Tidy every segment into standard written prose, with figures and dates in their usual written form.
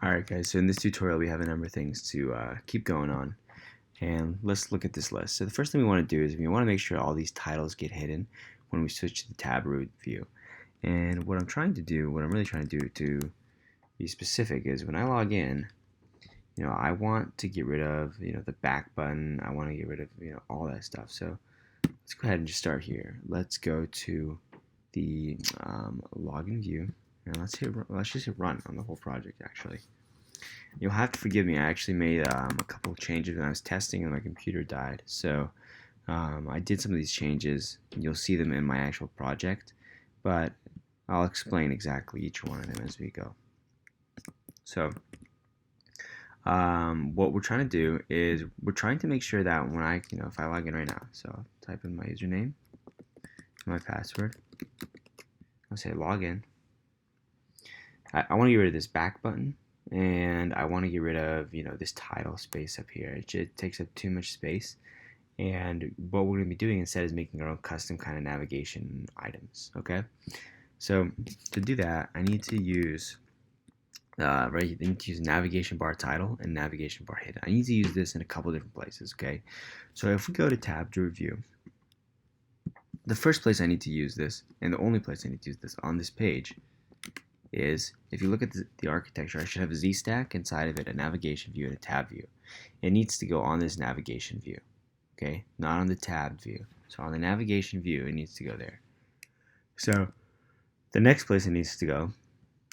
Alright guys, so in this tutorial we have a number of things to keep going on, and let's look at this list. So the first thing we want to do is we want to make sure all these titles get hidden when we switch to the tab root view. And what I'm really trying to do to be specific is when I log in, I want to get rid of, the back button. I want to get rid of, all that stuff. So let's go ahead and just start here. Let's go to the login view, and let's just hit run on the whole project actually. You'll have to forgive me. I actually made a couple of changes when I was testing and my computer died. So I did some of these changes. You'll see them in my actual project, but I'll explain exactly each one of them as we go. So what we're trying to do is we're trying to make sure that when if I log in right now, so I'll type in my username, my password, I'll say login. I want to get rid of this back button. And I want to get rid of this title space up here. It takes up too much space, and what we're going to be doing instead is making our own custom kind of navigation items. Okay, so to do that I need to use navigation bar title and navigation bar hidden. I need to use this in a couple different places. Okay, so if we go to tab to review, the first place I need to use this, and the only place I need to use this on this page, is if you look at the architecture, I should have a Z stack inside of it, a navigation view, and a tab view. It needs to go on this navigation view, okay, not on the tab view. So on the navigation view, it needs to go there. So the next place it needs to go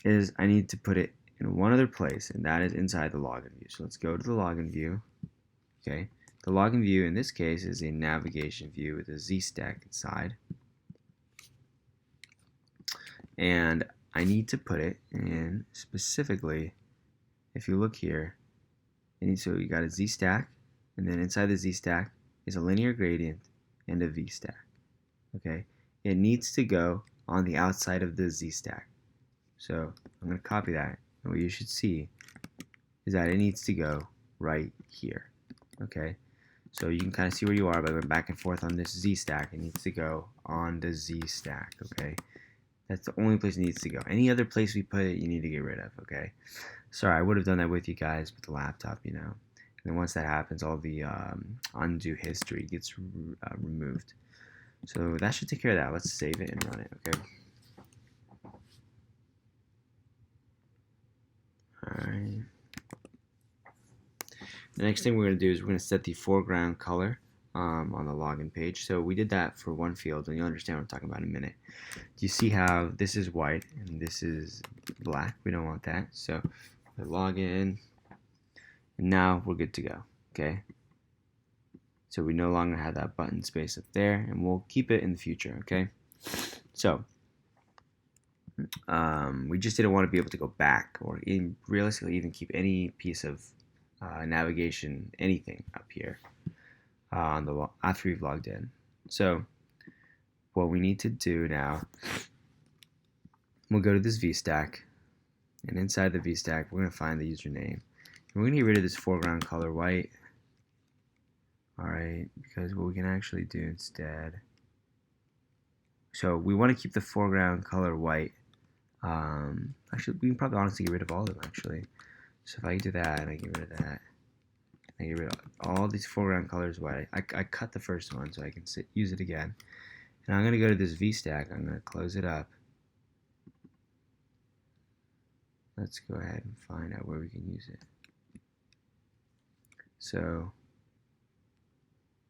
is I need to put it in one other place, and that is inside the login view. So let's go to the login view. Okay, the login view in this case is a navigation view with a Z stack inside, and I need to put it in specifically, if you look here, so you got a Z stack, and then inside the Z stack is a linear gradient and a V stack. Okay, it needs to go on the outside of the Z stack. So I'm going to copy that, and what you should see is that it needs to go right here. Okay, so you can kind of see where you are by going back and forth on this Z stack. It needs to go on the Z stack. Okay. That's the only place it needs to go. Any other place we put it, you need to get rid of, okay? Sorry, I would have done that with you guys with the laptop, And then once that happens, all the undo history gets removed. So that should take care of that. Let's save it and run it, okay? Alright. The next thing we're going to do is we're going to set the foreground color on the login page. So we did that for one field, and you'll understand what I'm talking about in a minute. Do you see how this is white and this is black? We don't want that. So we log in, and now we're good to go. Okay. So we no longer have that button space up there, and we'll keep it in the future. Okay. So we just didn't want to be able to go back or realistically even keep any piece of navigation, anything up here after we've logged in. So what we need to do now, we'll go to this VStack, and inside the VStack we're going to find the username. And we're going to get rid of this foreground color white. Alright, because what we can actually do instead, so we want to keep the foreground color white. Actually, we can probably honestly get rid of all of them actually. So if I do that and I get rid of that, I get rid of all these foreground colors white. I cut the first one so I can use it again. And I'm going to go to this VStack. I'm going to close it up. Let's go ahead and find out where we can use it. So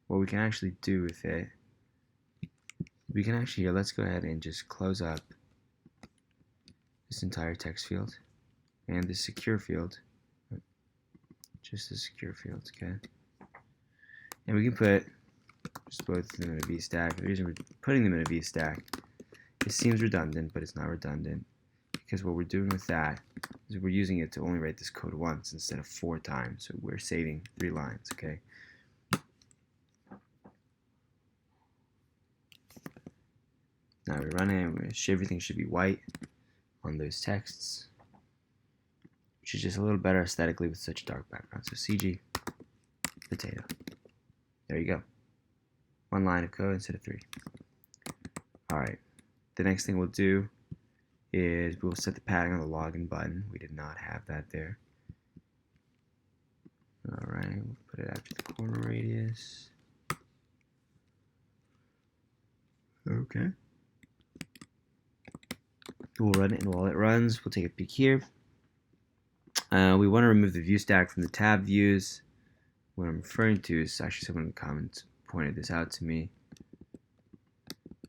what we can actually do with it, we can actually, let's go ahead and just close up this entire text field and this secure field. Just the secure fields, okay? And we can put just both of them in a VStack. The reason we're putting them in a VStack, it seems redundant, but it's not redundant, because what we're doing with that is we're using it to only write this code once instead of 4 times. So we're saving 3 lines, okay? Now we run it, everything should be white on those texts, which is just a little better aesthetically with such a dark background. So CG potato. There you go. 1 line of code instead of 3. Alright. The next thing we'll do is we'll set the padding on the login button. We did not have that there. Alright, we'll put it after the corner radius. Okay. We'll run it, and while it runs, we'll take a peek here. We want to remove the view stack from the tab views. What I'm referring to is actually someone in the comments pointed this out to me.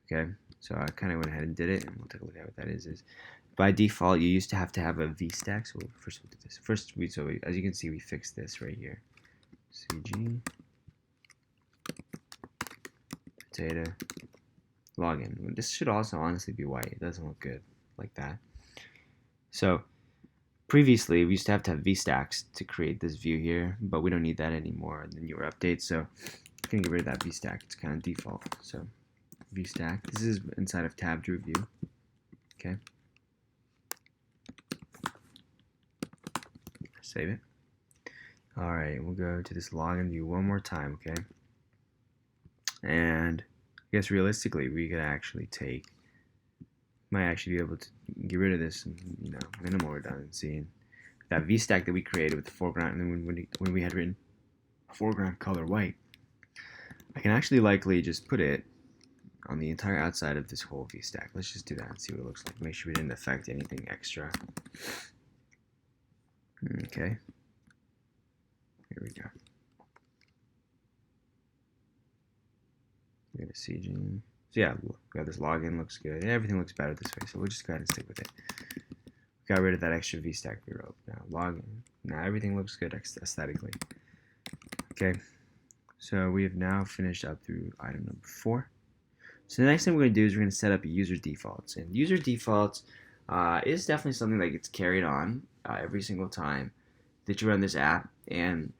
Okay, so I kind of went ahead and did it, and we'll take a look at what that is. By default, you used to have a V stack. So first we'll do this. As you can see, we fixed this right here. CG potato login. This should also honestly be white. It doesn't look good like that. So previously, we used to have VStacks to create this view here, but we don't need that anymore in the newer updates. So I'm gonna get rid of that VStack. It's kind of default. So VStack. This is inside of tab drew view. Okay. Save it. All right, we'll go to this login view one more time. Okay. And I guess realistically, we could actually might actually be able to get rid of this, and minimal redundancy. And that VStack that we created with the foreground, and then when we had written foreground color white, I can actually likely just put it on the entire outside of this whole VStack. Let's just do that and see what it looks like. Make sure we didn't affect anything extra. Okay. Here we go. Go to CG. So yeah, we got this login, looks good. Everything looks better this way, so we'll just go ahead and stick with it. Got rid of that extra VStack we wrote. Now login. Now everything looks good aesthetically. Okay, so we have now finished up through item number 4. So the next thing we're going to do is we're going to set up user defaults. And user defaults is definitely something that gets carried on every single time that you run this app. And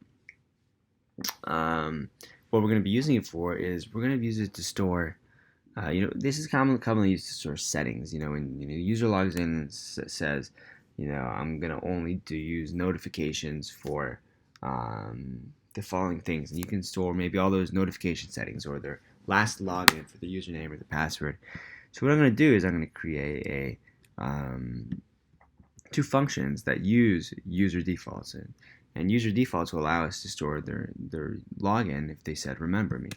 what we're going to be using it for is we're going to use it to store. This is commonly used to store settings. When the user logs in and says, I'm gonna only use notifications for the following things, and you can store maybe all those notification settings or their last login for the username or the password. So what I'm gonna do is I'm gonna create two functions that use user defaults, and user defaults will allow us to store their login if they said remember me.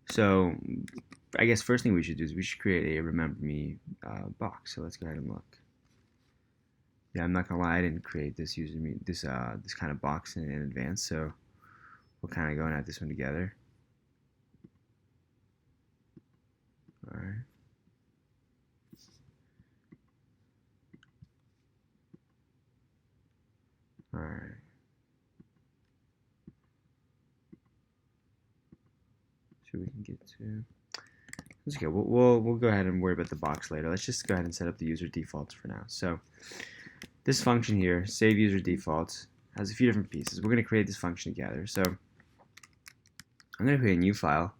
So I guess first thing we should do is we should create a remember me box. So let's go ahead and look. Yeah, I'm not gonna lie, I didn't create this this kind of box in advance, so we're kind of going at this one together. All right. All right. So we can get to. That's okay. We'll go ahead and worry about the box later. Let's just go ahead and set up the user defaults for now. So this function here, save user defaults, has a few different pieces. We're going to create this function together. So I'm going to create a new file,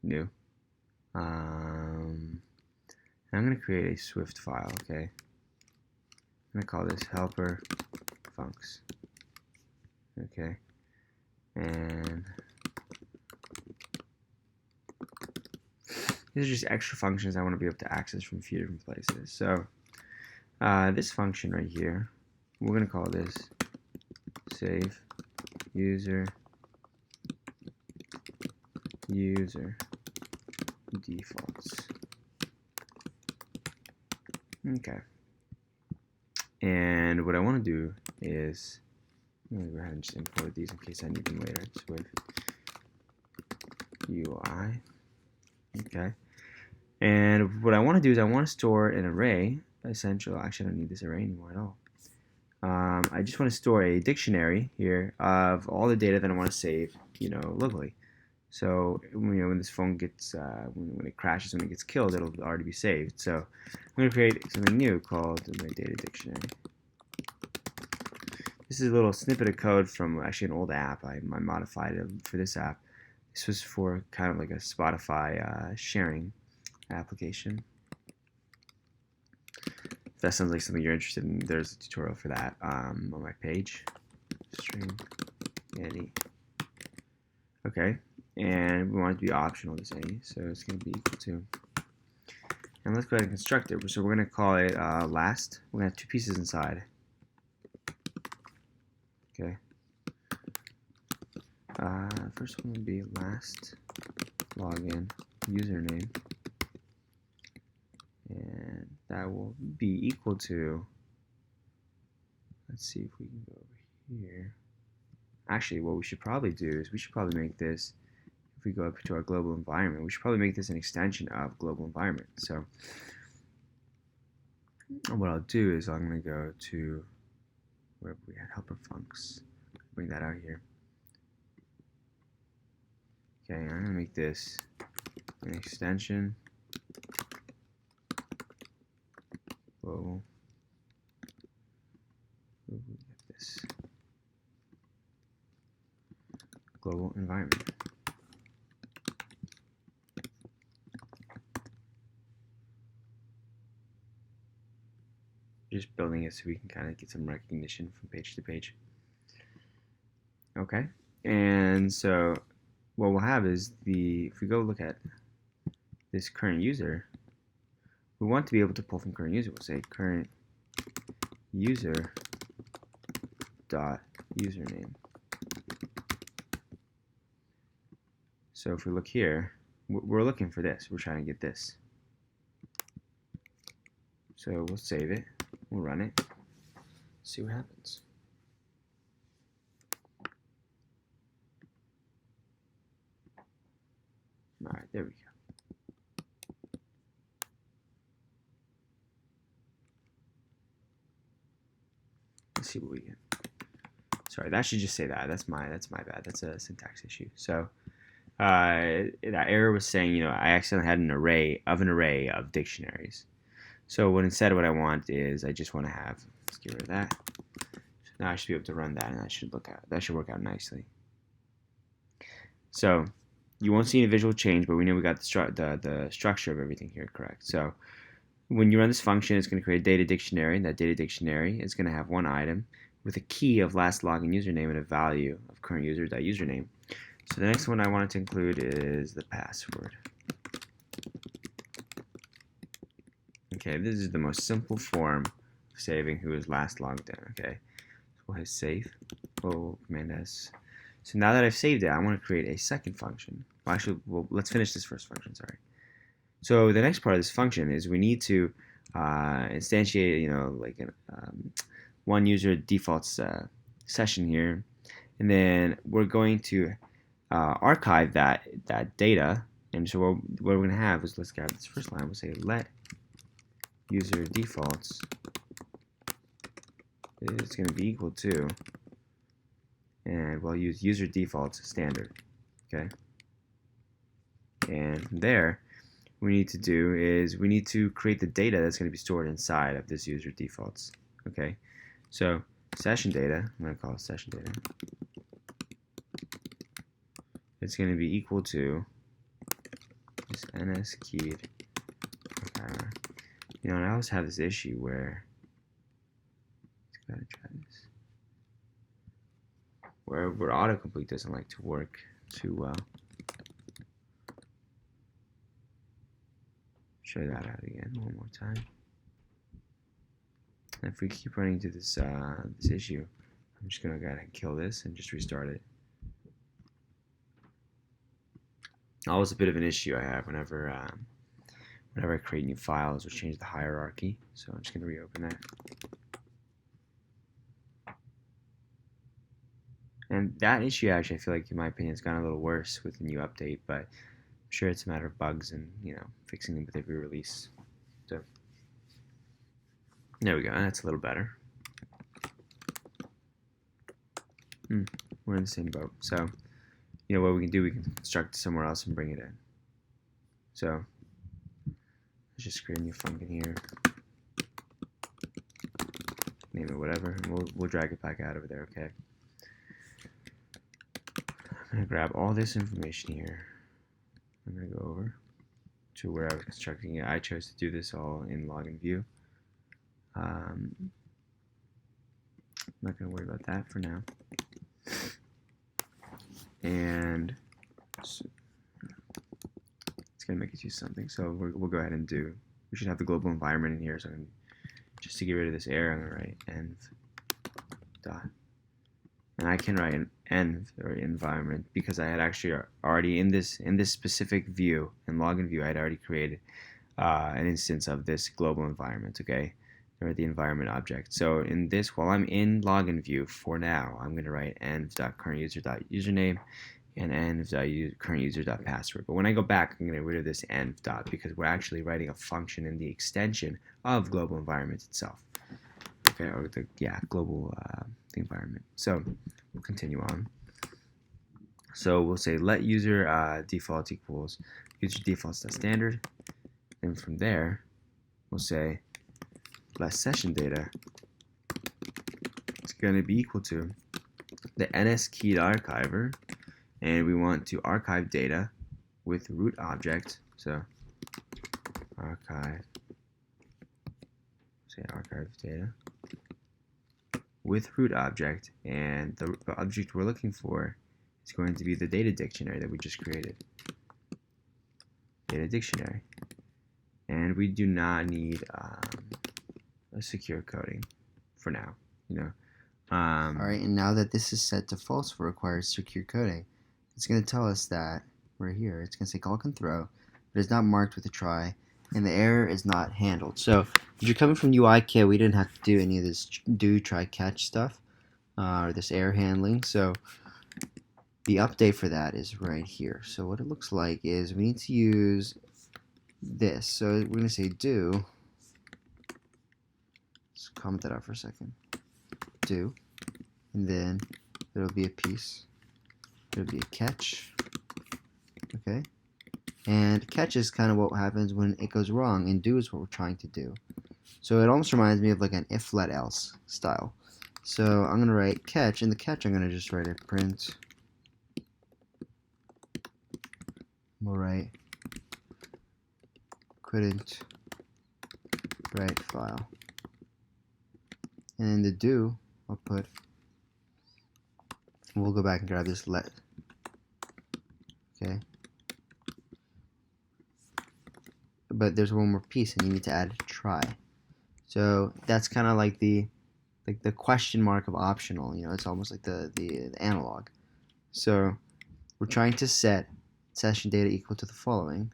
new. And I'm going to create a Swift file. Okay. I'm going to call this helper funcs. Okay. And these are just extra functions I want to be able to access from a few different places. So this function right here, we're going to call this save user defaults. Okay. And what I want to do is, I'm going to go ahead and just import these in case I need them later. SwiftUI. Okay. And what I want to do is I want to store an array. Actually, I don't need this array anymore at all. I just want to store a dictionary here of all the data that I want to save, locally. So when this phone gets when it crashes, when it gets killed, it'll already be saved. So I'm going to create something new called my data dictionary. This is a little snippet of code from actually an old app. I modified it for this app. This was for kind of like a Spotify sharing application. If that sounds like something you're interested in, there's a tutorial for that on my page. String any. Okay, and we want it to be optional, this any, so it's going to be equal to. And let's go ahead and construct it. So we're going to call it last. We're going to have 2 pieces inside. Okay. First one will be last login username. And that will be equal to, let's see if we can go over here. Actually, what we should probably do is we should probably make this, if we go up to our global environment, we should probably make this an extension of global environment. So what I'll do is I'm going to go to where we had helper funcs. Bring that out here. Okay, I'm going to make this an extension global. Get this global environment. Just building it so we can kind of get some recognition from page to page. Okay, and so what we'll have is if we go look at this current user, we want to be able to pull from current user. We'll say current user dot username. So if we look here, we're looking for this. We're trying to get this. So we'll save it. We'll run it. See what happens. All right, there we go. Let's see what we get. Sorry, that should just say that. That's my bad. That's a syntax issue. So that error was saying, you know, I accidentally had an array of dictionaries. So instead what I want is I just want to have, let's get rid of that. So now I should be able to run that, and that should work out nicely. So you won't see any visual change, but we know we got the structure of everything here correct. So when you run this function, it's going to create a data dictionary, and that data dictionary is going to have one item with a key of last login username and a value of current user.username. So the next one I wanted to include is the password. Okay, this is the most simple form of saving who is last logged in. Okay, so we'll hit save. We'll command S. So now that I've saved it, I want to create a second function. Well, actually, let's finish this first function. Sorry. So the next part of this function is we need to instantiate, you know, like an one user defaults session here, and then we're going to archive that data. And so what we're going to have is, let's grab this first line. We'll say let user defaults is going to be equal to, and we'll use user defaults standard. Okay, and from there, what we need to do is we need to create the data that's going to be stored inside of this user defaults. Okay, so session data, I'm going to call it session data. It's going to be equal to this ns keyed. You know, and I always have this issue where let's try this, where autocomplete doesn't like to work too well. Show that out again one more time. And if we keep running into this this issue, I'm just gonna go ahead and kill this and just restart it. Always a bit of an issue I have whenever I create new files or change the hierarchy. So I'm just gonna reopen that. And that issue, actually, I feel like, in my opinion, has gotten a little worse with the new update, but I'm sure it's a matter of bugs and, you know, fixing them with every release. So there we go. That's a little better. We're in the same boat. So, you know, what we can do, we can construct somewhere else and bring it in. So let's just create a new function here. Name it whatever, and we'll drag it back out over there. Okay. I'm going to grab all this information here. I'm going to go over to where I was constructing it. I chose to do this all in login view. I'm not going to worry about that for now. And so it's going to make it use something. So we'll go ahead and do we should have the global environment in here. So just to get rid of this error, I'm going to write env dot. And I can write an env or environment because I had actually already in this specific view, in login view, I had already created an instance of this global environment, okay, or the environment object. So in this, while I'm in login view for now, I'm going to write env.currentuser.username and env.currentuser.password. But when I go back, I'm going to get rid of this env dot because we're actually writing a function in the extension of global environment itself. Okay, or the global the environment. So we'll continue on. So we'll say let user default equals user defaults.standard. And from there, we'll say let session data is going to be equal to the ns_key_archiver, and we want to archive data with root object. So archive data with root object, and the object we're looking for is going to be the data dictionary that we just created. Data dictionary. And we do not need a secure coding for now, All right, and now that this is set to false, requires secure coding. It's going to tell us that right here. It's going to say call can throw, but it's not marked with a try, and the error is not handled. So if you're coming from UI kit, we didn't have to do any of this do, try, catch stuff, or this error handling. So the update for that is right here. So what it looks like is we need to use this. So we're going to say do. Let's comment that out for a second. Do, and then there'll be a piece. There'll be a catch. Okay, and catch is kind of what happens when it goes wrong, and do is what we're trying to do. So it almost reminds me of like an if let else style. So I'm gonna write catch, and the catch I'm gonna just write a print. We'll write couldn't write file, and then the do I'll put. We'll go back and grab this let. Okay. But there's one more piece, and you need to add try. So that's kind of like the question mark of optional. It's almost like the analog. So we're trying to set session data equal to the following,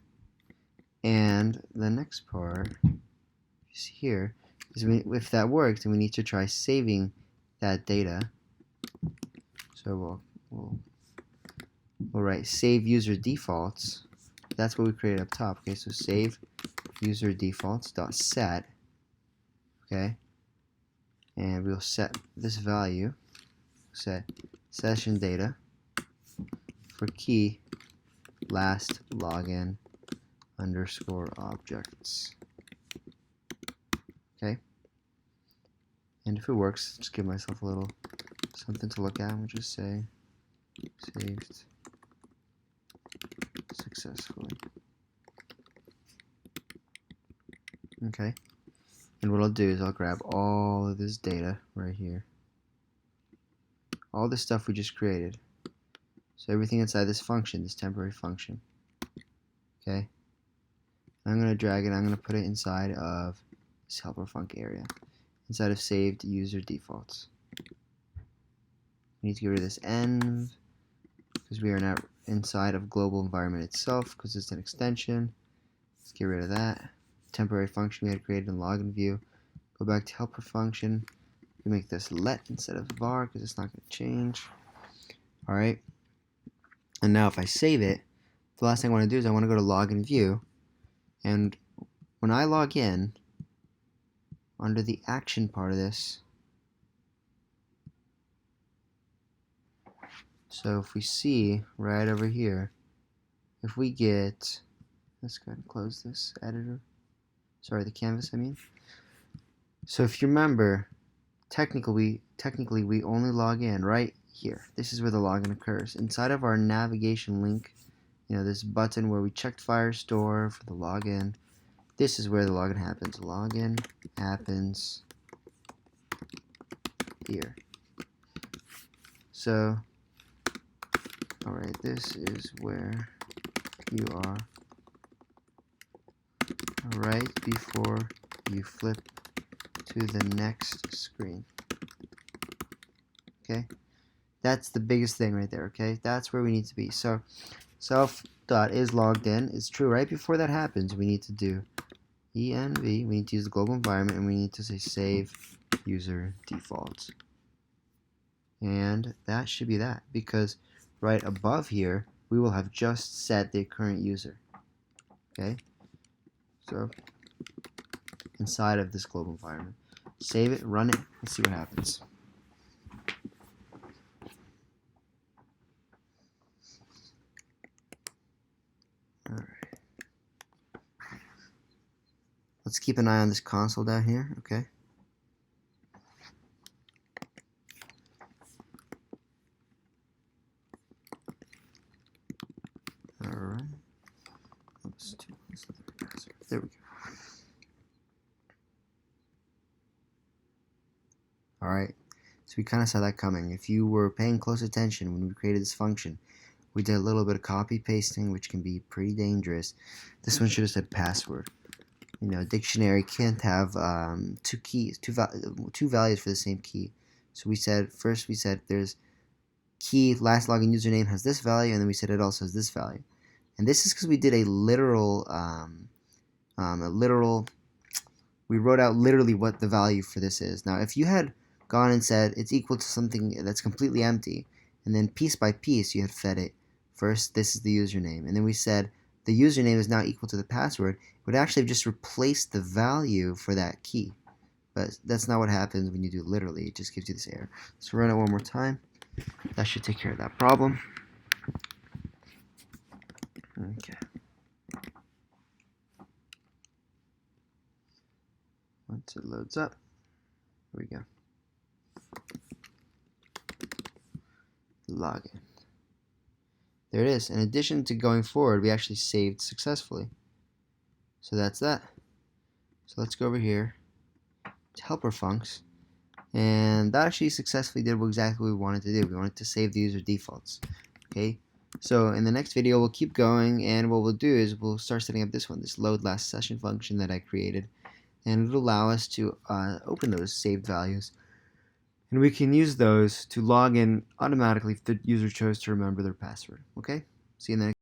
and the next part is here. Is if that works, then we need to try saving that data. So we'll write save user defaults. That's what we created up top. Okay, so save user defaults dot set. Okay, and we'll set this value. Set session data for key last login underscore objects. Okay, and if it works, just give myself a little something to look at. We'll just say saved successfully. Okay, and what I'll do is I'll grab all of this data right here, all the stuff we just created, so everything inside this function, this temporary function. Okay, I'm going to drag it, I'm going to put it inside of this helper func area, inside of saved user defaults. We need to get rid of this env because we are now inside of global environment itself because it's an extension. Let's get rid of that. Temporary function we had created in login view. Go back to helper function. We make this let instead of var because it's not going to change. Alright. And now if I save it, the last thing I want to do is I want to go to login view. And when I log in, under the action part of this, so if we see right over here, if we get, let's go ahead and close this editor. Sorry, the canvas, I mean. So if you remember, technically we only log in right here. This is where the login occurs. Inside of our navigation link, this button where we checked Firestore for the login, this is where the login happens. Login happens here. So, alright, this is where you are right before you flip to the next screen. Okay, that's the biggest thing right there. Okay, that's where we need to be. So self.isLoggedIn is true. Right before that happens, we need to do env. We need to use the global environment, and we need to say save user defaults. And that should be that, because right above here we will have just set the current user. Okay, so inside of this global environment, save it, run it, and see what happens. Alright, let's keep an eye on this console down here. Okay, alright, there we go. Alright, so we kind of saw that coming. If you were paying close attention when we created this function, we did a little bit of copy pasting, which can be pretty dangerous. This one should have said password. You know, dictionary can't have two values for the same key. So we said there's key last login username has this value, and then we said it also has this value. And this is because we did a literal we wrote out literally what the value for this is. Now, if you had gone and said it's equal to something that's completely empty, and then piece by piece you had fed it, first this is the username, and then we said the username is now equal to the password, it would actually have just replaced the value for that key. But that's not what happens when you do literally. It just gives you this error. So run it one more time. That should take care of that problem. Okay. Once it loads up, here we go. Login. There it is. In addition to going forward, we actually saved successfully. So that's that. So let's go over here to helper funcs, and that actually successfully did exactly what we wanted to do. We wanted to save the user defaults. Okay. So in the next video, we'll keep going, and what we'll do is we'll start setting up this one, this load last session function that I created, and it'll allow us to open those saved values. And we can use those to log in automatically if the user chose to remember their password. Okay? See you in the next